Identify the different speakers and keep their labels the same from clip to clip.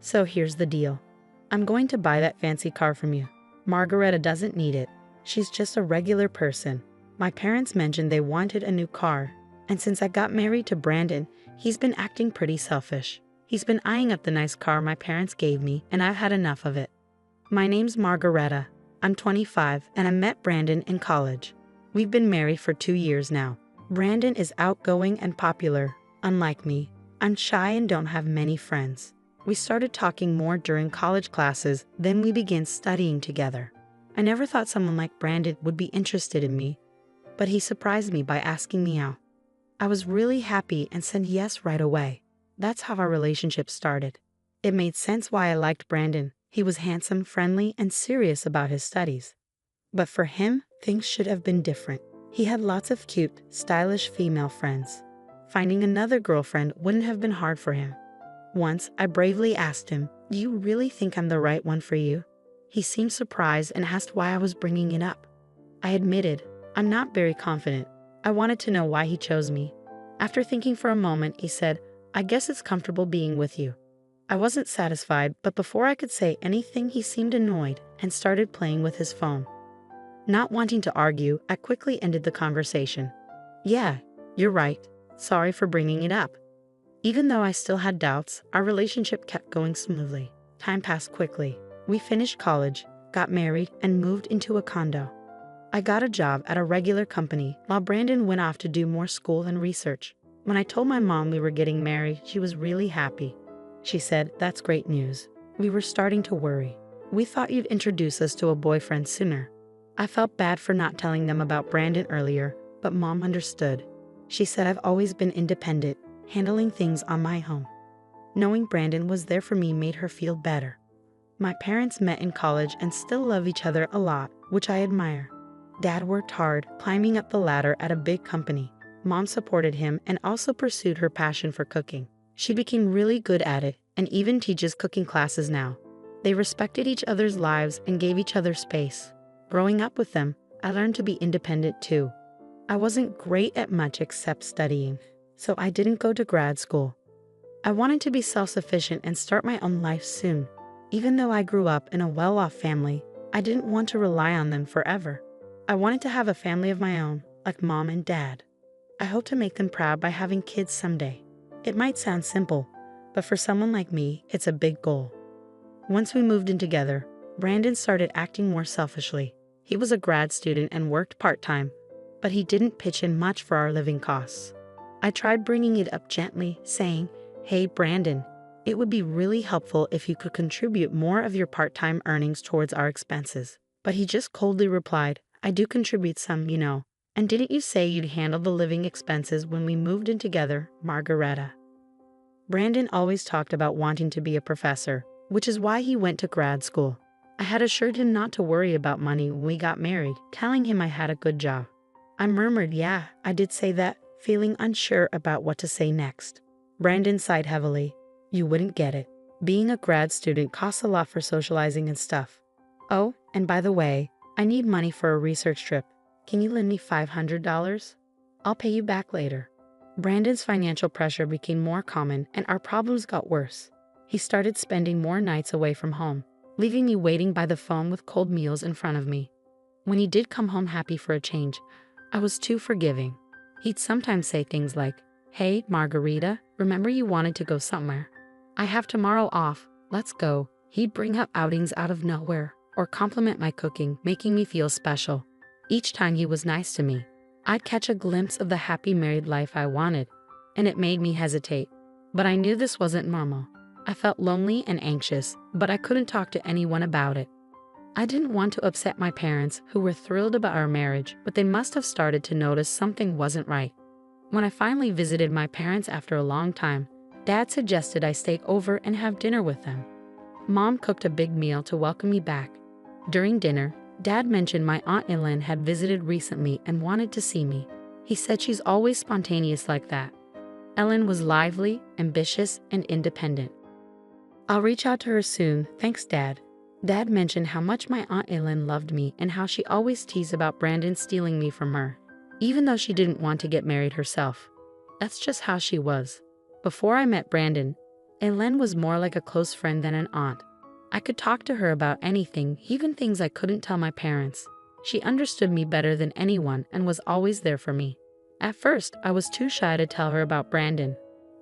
Speaker 1: So here's the deal. I'm going to buy that fancy car from you. Margareta doesn't need it. She's just a regular person. My parents mentioned they wanted a new car, and since I got married to Brandon, he's been acting pretty selfish. He's been eyeing up the nice car my parents gave me, and I've had enough of it. My name's Margareta. I'm 25, and I met Brandon in college. We've been married for 2 years now. Brandon is outgoing and popular. Unlike me, I'm shy and don't have many friends. We started talking more during college classes, then we began studying together. I never thought someone like Brandon would be interested in me, but he surprised me by asking me out. I was really happy and said yes right away. That's how our relationship started. It made sense why I liked Brandon. He was handsome, friendly, and serious about his studies. But for him, things should have been different. He had lots of cute, stylish female friends. Finding another girlfriend wouldn't have been hard for him. Once, I bravely asked him, "Do you really think I'm the right one for you?" He seemed surprised and asked why I was bringing it up. I admitted, I'm not very confident. I wanted to know why he chose me. After thinking for a moment, he said, "I guess it's comfortable being with you." I wasn't satisfied, but before I could say anything, he seemed annoyed and started playing with his phone. Not wanting to argue, I quickly ended the conversation. "Yeah, you're right. Sorry for bringing it up." Even though I still had doubts, our relationship kept going smoothly. Time passed quickly. We finished college, got married, and moved into a condo. I got a job at a regular company while Brandon went off to do more school and research. When I told my mom we were getting married, she was really happy. She said, "That's great news." We were starting to worry. "We thought you'd introduce us to a boyfriend sooner." I felt bad for not telling them about Brandon earlier, but Mom understood. She said I've always been independent, handling things on my own. Knowing Brandon was there for me made her feel better. My parents met in college and still love each other a lot, which I admire. Dad worked hard, climbing up the ladder at a big company. Mom supported him and also pursued her passion for cooking. She became really good at it and even teaches cooking classes now. They respected each other's lives and gave each other space. Growing up with them, I learned to be independent too. I wasn't great at much except studying, so I didn't go to grad school. I wanted to be self-sufficient and start my own life soon. Even though I grew up in a well-off family, I didn't want to rely on them forever. I wanted to have a family of my own, like Mom and Dad. I hope to make them proud by having kids someday. It might sound simple, but for someone like me, it's a big goal. Once we moved in together, Brandon started acting more selfishly. He was a grad student and worked part-time, but he didn't pitch in much for our living costs. I tried bringing it up gently, saying, "Hey, Brandon, it would be really helpful if you could contribute more of your part-time earnings towards our expenses." But he just coldly replied, "I do contribute some, you know. And didn't you say you'd handle the living expenses when we moved in together, Margareta?" Brandon always talked about wanting to be a professor, which is why he went to grad school. I had assured him not to worry about money when we got married, telling him I had a good job. I murmured, "Yeah, I did say that," feeling unsure about what to say next. Brandon sighed heavily. "You wouldn't get it. Being a grad student costs a lot for socializing and stuff. Oh, and by the way, I need money for a research trip. Can you lend me $500? I'll pay you back later." Brandon's financial pressure became more common and our problems got worse. He started spending more nights away from home, leaving me waiting by the phone with cold meals in front of me. When he did come home happy for a change, I was too forgiving. He'd sometimes say things like, "Hey, Margarita, remember you wanted to go somewhere? I have tomorrow off, let's go." He'd bring up outings out of nowhere or compliment my cooking, making me feel special. Each time he was nice to me, I'd catch a glimpse of the happy married life I wanted, and it made me hesitate. But I knew this wasn't normal. I felt lonely and anxious, but I couldn't talk to anyone about it. I didn't want to upset my parents, who were thrilled about our marriage, but they must have started to notice something wasn't right. When I finally visited my parents after a long time, Dad suggested I stay over and have dinner with them. Mom cooked a big meal to welcome me back. During dinner, Dad mentioned my Aunt Ellen had visited recently and wanted to see me. He said she's always spontaneous like that. Ellen was lively, ambitious, and independent. "I'll reach out to her soon, thanks, Dad." Dad mentioned how much my Aunt Ellen loved me and how she always teased about Brandon stealing me from her, even though she didn't want to get married herself. That's just how she was. Before I met Brandon, Ellen was more like a close friend than an aunt. I could talk to her about anything, even things I couldn't tell my parents. She understood me better than anyone and was always there for me. At first, I was too shy to tell her about Brandon,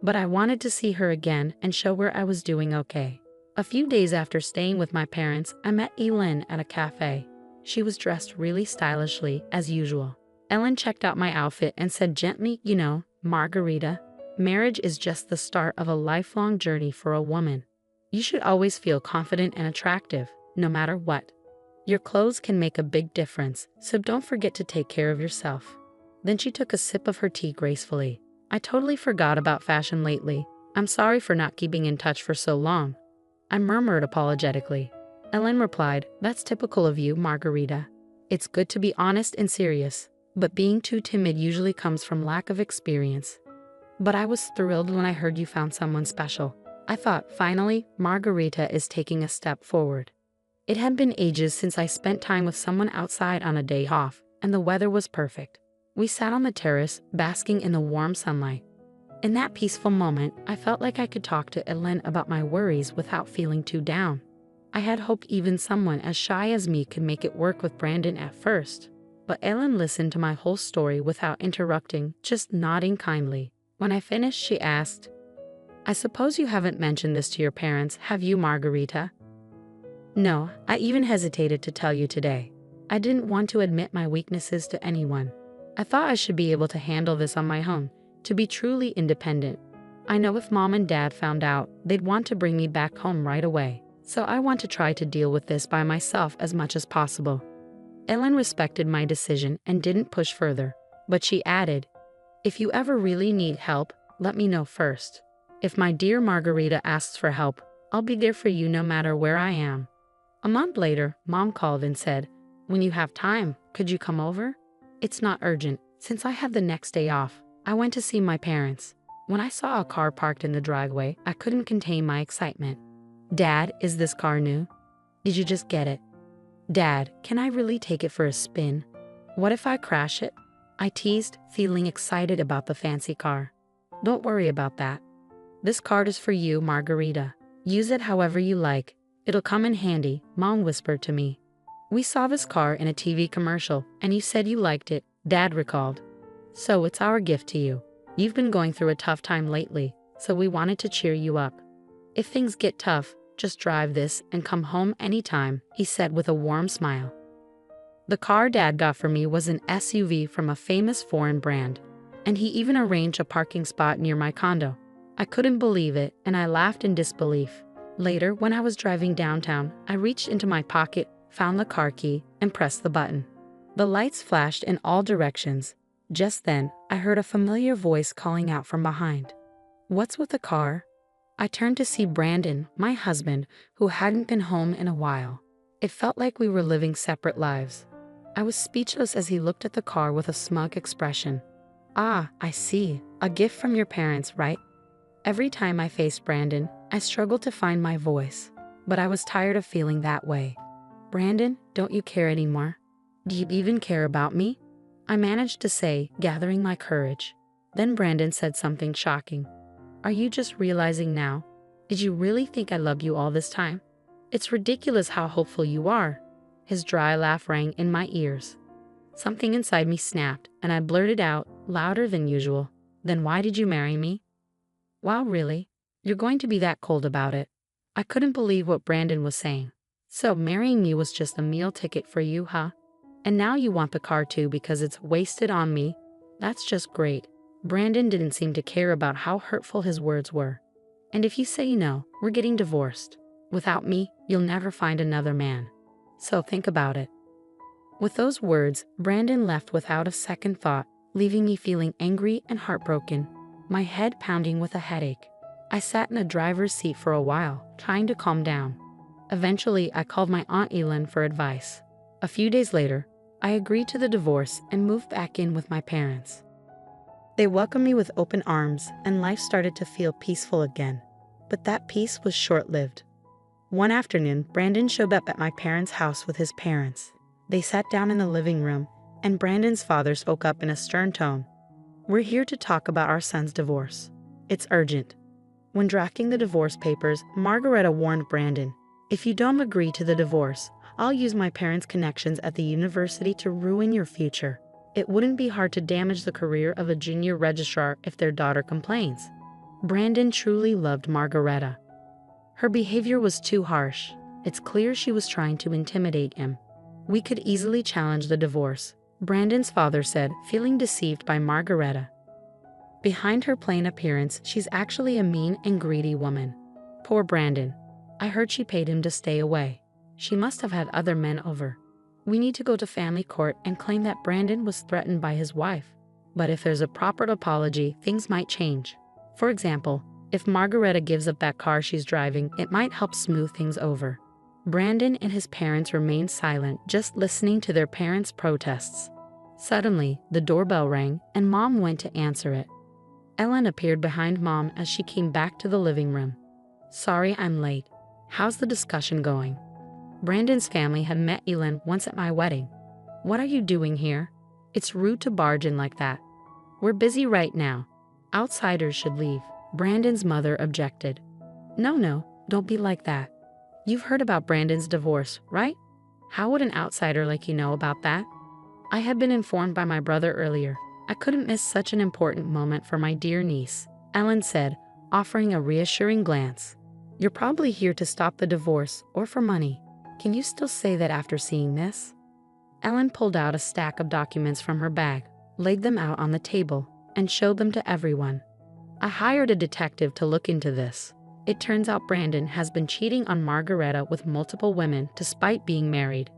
Speaker 1: but I wanted to see her again and show her I was doing okay. A few days after staying with my parents, I met Ellen at a cafe. She was dressed really stylishly, as usual. Ellen checked out my outfit and said gently, "You know, Margarita, marriage is just the start of a lifelong journey for a woman. You should always feel confident and attractive, no matter what. Your clothes can make a big difference, so don't forget to take care of yourself." Then she took a sip of her tea gracefully. "I totally forgot about fashion lately. I'm sorry for not keeping in touch for so long," I murmured apologetically. Ellen replied, "That's typical of you, Margarita. It's good to be honest and serious, but being too timid usually comes from lack of experience. But I was thrilled when I heard you found someone special. I thought, finally, Margarita is taking a step forward." It had been ages since I spent time with someone outside on a day off, and the weather was perfect. We sat on the terrace, basking in the warm sunlight. In that peaceful moment, I felt like I could talk to Ellen about my worries without feeling too down. I had hoped even someone as shy as me could make it work with Brandon at first. But Ellen listened to my whole story without interrupting, just nodding kindly. When I finished, she asked, "I suppose you haven't mentioned this to your parents, have you, Margarita?" "No, I even hesitated to tell you today. I didn't want to admit my weaknesses to anyone. I thought I should be able to handle this on my own, to be truly independent. I know if Mom and Dad found out, they'd want to bring me back home right away. So I want to try to deal with this by myself as much as possible." Ellen respected my decision and didn't push further, but she added, "If you ever really need help, let me know first. If my dear Margarita asks for help, I'll be there for you no matter where I am." A month later, Mom called and said, "When you have time, could you come over? It's not urgent." Since I had the next day off, I went to see my parents. When I saw a car parked in the driveway, I couldn't contain my excitement. "Dad, is this car new? Did you just get it? Dad, can I really take it for a spin? What if I crash it?" I teased, feeling excited about the fancy car. "Don't worry about that. This card is for you, Margarita. Use it however you like. It'll come in handy," Mom whispered to me. "We saw this car in a TV commercial, and you said you liked it," Dad recalled. "So it's our gift to you. You've been going through a tough time lately, so we wanted to cheer you up. If things get tough, just drive this and come home anytime," he said with a warm smile. The car Dad got for me was an SUV from a famous foreign brand, and he even arranged a parking spot near my condo. I couldn't believe it, and I laughed in disbelief. Later, when I was driving downtown, I reached into my pocket, found the car key, and pressed the button. The lights flashed in all directions. Just then, I heard a familiar voice calling out from behind. "What's with the car?" I turned to see Brandon, my husband, who hadn't been home in a while. It felt like we were living separate lives. I was speechless as he looked at the car with a smug expression. "Ah, I see. A gift from your parents, right?" Every time I faced Brandon, I struggled to find my voice, but I was tired of feeling that way. "Brandon, don't you care anymore? Do you even care about me?" I managed to say, gathering my courage. Then Brandon said something shocking. "Are you just realizing now? Did you really think I loved you all this time? It's ridiculous how hopeful you are." His dry laugh rang in my ears. Something inside me snapped, and I blurted out, louder than usual, "Then why did you marry me?" "Wow, really? You're going to be that cold about it?" I couldn't believe what Brandon was saying. "So marrying me was just a meal ticket for you, huh? And now you want the car too because it's wasted on me? That's just great." Brandon didn't seem to care about how hurtful his words were. "And if you say no, we're getting divorced. Without me, you'll never find another man. So think about it." With those words, Brandon left without a second thought, leaving me feeling angry and heartbroken, my head pounding with a headache. I sat in the driver's seat for a while, trying to calm down. Eventually, I called my Aunt Ellen for advice. A few days later, I agreed to the divorce and moved back in with my parents. They welcomed me with open arms, and life started to feel peaceful again. But that peace was short-lived. One afternoon, Brandon showed up at my parents' house with his parents. They sat down in the living room, and Brandon's father spoke up in a stern tone. "We're here to talk about our son's divorce. It's urgent." When drafting the divorce papers, Margareta warned Brandon, "If you don't agree to the divorce, I'll use my parents' connections at the university to ruin your future. It wouldn't be hard to damage the career of a junior registrar if their daughter complains." Brandon truly loved Margareta. Her behavior was too harsh. It's clear she was trying to intimidate him. "We could easily challenge the divorce," Brandon's father said, feeling deceived by Margareta. Behind her plain appearance, she's actually a mean and greedy woman. Poor Brandon. I heard she paid him to stay away. She must have had other men over. We need to go to family court and claim that Brandon was threatened by his wife. But if there's a proper apology, things might change. For example, if Margareta gives up that car she's driving, it might help smooth things over. Brandon and his parents remained silent, just listening to their parents' protests. Suddenly, the doorbell rang, and Mom went to answer it. Ellen appeared behind Mom as she came back to the living room. "Sorry I'm late. How's the discussion going?" Brandon's family had met Ellen once at my wedding. "What are you doing here? It's rude to barge in like that. We're busy right now. Outsiders should leave," Brandon's mother objected. No, don't be like that. You've heard about Brandon's divorce, right? How would an outsider like you know about that? I had been informed by my brother earlier. I couldn't miss such an important moment for my dear niece, Ellen said, offering a reassuring glance. "You're probably here to stop the divorce or for money. Can you still say that after seeing this?" Ellen pulled out a stack of documents from her bag, laid them out on the table, and showed them to everyone. "I hired a detective to look into this. It turns out Brandon has been cheating on Margareta with multiple women despite being married.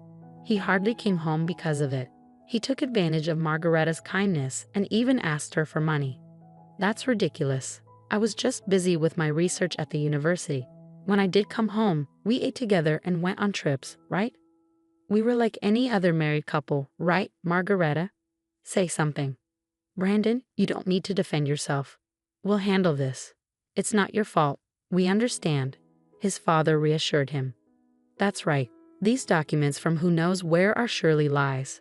Speaker 1: He hardly came home because of it. He took advantage of Margareta's kindness and even asked her for money. That's ridiculous. I was just busy with my research at the university. When I did come home, we ate together and went on trips, right? We were like any other married couple, right, Margareta? Say something." "Brandon, you don't need to defend yourself. We'll handle this. It's not your fault. We understand," his father reassured him. "That's right. These documents from who knows where are surely lies.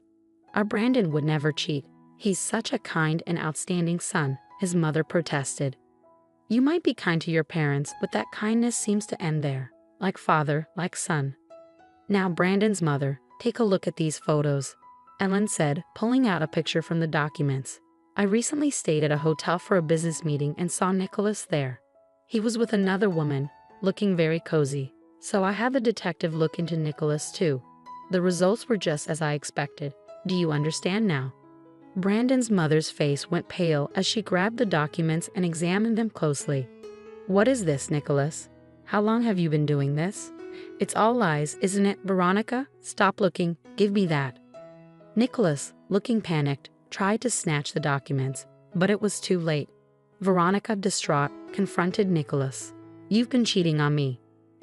Speaker 1: Our Brandon would never cheat. He's such a kind and outstanding son," his mother protested. "You might be kind to your parents, but that kindness seems to end there. Like father, like son." "Now, Brandon's mother, take a look at these photos," Ellen said, pulling out a picture from the documents. "I recently stayed at a hotel for a business meeting and saw Nicholas there. He was with another woman, looking very cozy. So I had the detective look into Nicholas too. The results were just as I expected. Do you understand now?" Brandon's mother's face went pale as she grabbed the documents and examined them closely. "What is this, Nicholas? How long have you been doing this? It's all lies, isn't it, Veronica? Stop looking. Give me that." Nicholas, looking panicked, tried to snatch the documents, but it was too late. Veronica, distraught, confronted Nicholas. "You've been cheating on me.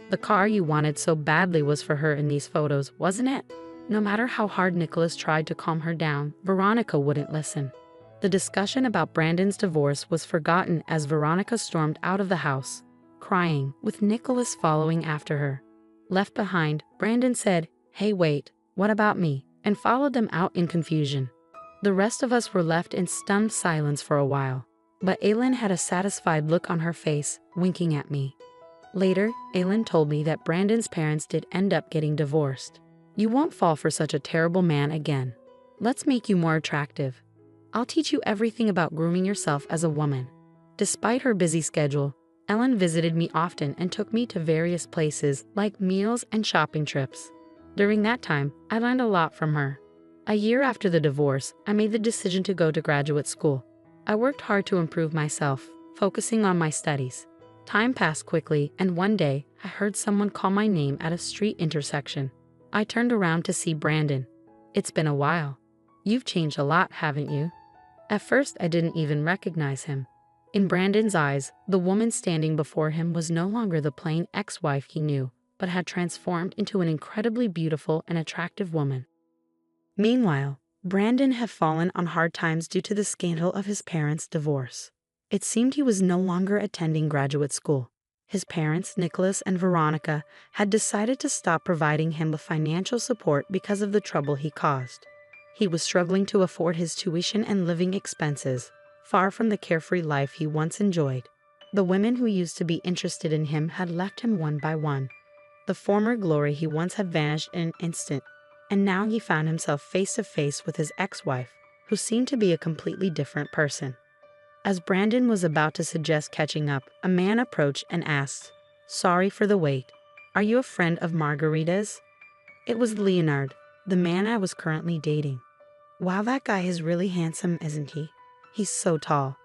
Speaker 1: The car you wanted so badly was for her in these photos, wasn't it?" No matter how hard Nicholas tried to calm her down, Veronica wouldn't listen. The discussion about Brandon's divorce was forgotten as Veronica stormed out of the house, crying, with Nicholas following after her. Left behind, Brandon said, "Hey, wait, what about me?" and followed them out in confusion. The rest of us were left in stunned silence for a while, but Aylin had a satisfied look on her face, winking at me. Later, Aylin told me that Brandon's parents did end up getting divorced. "You won't fall for such a terrible man again. Let's make you more attractive. I'll teach you everything about grooming yourself as a woman." Despite her busy schedule, Ellen visited me often and took me to various places like meals and shopping trips. During that time, I learned a lot from her. A year after the divorce, I made the decision to go to graduate school. I worked hard to improve myself, focusing on my studies. Time passed quickly, and one day, I heard someone call my name at a street intersection. I turned around to see Brandon. "It's been a while. You've changed a lot, haven't you?" At first, I didn't even recognize him. In Brandon's eyes, the woman standing before him was no longer the plain ex-wife he knew, but had transformed into an incredibly beautiful and attractive woman. Meanwhile, Brandon had fallen on hard times due to the scandal of his parents' divorce. It seemed he was no longer attending graduate school. His parents, Nicholas and Veronica, had decided to stop providing him with financial support because of the trouble he caused. He was struggling to afford his tuition and living expenses, far from the carefree life he once enjoyed. The women who used to be interested in him had left him one by one. The former glory he once had vanished in an instant, and now he found himself face to face with his ex-wife, who seemed to be a completely different person. As Brandon was about to suggest catching up, a man approached and asked, "Sorry for the wait. Are you a friend of Margarita's?" It was Leonard, the man I was currently dating. Wow, that guy is really handsome, isn't he? He's so tall.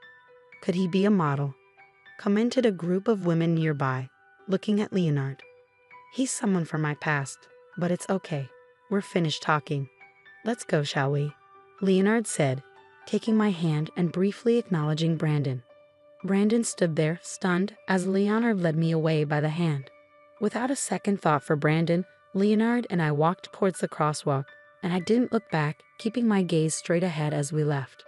Speaker 1: Could he be a model? Commented a group of women nearby, looking at Leonard. He's someone from my past, but it's okay. We're finished talking. Let's go, shall we? Leonard said, taking my hand and briefly acknowledging Brandon. Brandon stood there, stunned, as Leonard led me away by the hand. Without a second thought for Brandon, Leonard and I walked towards the crosswalk, and I didn't look back, keeping my gaze straight ahead as we left.